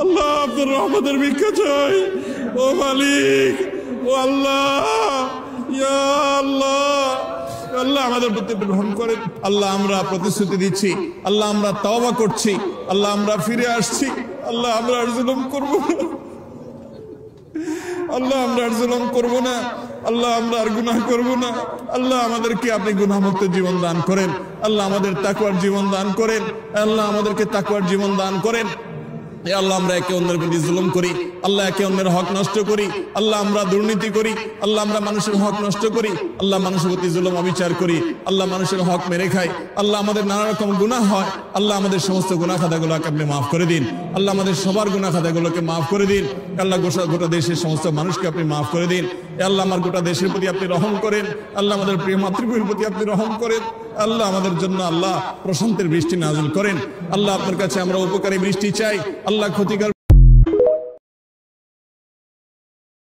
আল্লাহ আপনার রহমতের ভিক্ষা চাই। ও মালিক, ও আল্লাহ, ইয়া আল্লাহ, আল্লাহ আমাদের প্রতি গ্রহণ করেন। আল্লাহ আমরা প্রতিশ্রুতি দিচ্ছি, আল্লাহ আমরা তওবা করছি, আল্লাহ আমরা ফিরে আসছি, আল্লাহ আমরা আর জুলুম করব না, আল্লাহ আমরা আর জুলুম করব না, আল্লাহ আমরা আর গুনাহ করব না। আল্লাহ আমাদেরকে আপনি গুনাহমুক্ত জীবন দান করেন, আল্লাহ আমাদের তাকওয়ার জীবন দান করেন, আল্লাহ আমাদেরকে তাকওয়ার জীবন দান করেন। আল্লাহ আমরা একে অন্যের প্রতি জুলুম করি, আল্লাহ একে অন্যের হক নষ্ট করি, আল্লাহ আমরা দুর্নীতি করি, আল্লাহ আমরা মানুষের হক নষ্ট করি, আল্লাহ মানুষের প্রতি জুলুম অবিচার করি, আল্লাহ মানুষের হক মেরে খাই, আল্লাহ আমাদের নানা রকম গুনাহ হয়। আল্লাহ আমাদের সমস্ত গুনাহ খাতাগুলোকে আপনি মাফ করে দিন, আল্লাহ আমাদের সবার গুনাহ খাতাগুলোকে মাফ করে দিন। আল্লাহ গোটা দেশের সমস্ত মানুষকে আপনি মাফ করে দিন। আল্লাহ আমার গোটা দেশের প্রতি আপনি রহম করেন, আল্লাহ আমাদের প্রিয় মাতৃভূমির প্রতি আপনি রহম করেন। আল্লাহ আমাদের জন্য আল্লাহ প্রশান্তির বৃষ্টি নাযিল করেন। আল্লাহ আপনার কাছে আমরা উপকারী বৃষ্টি চাই, আল্লাহ ক্ষতিকর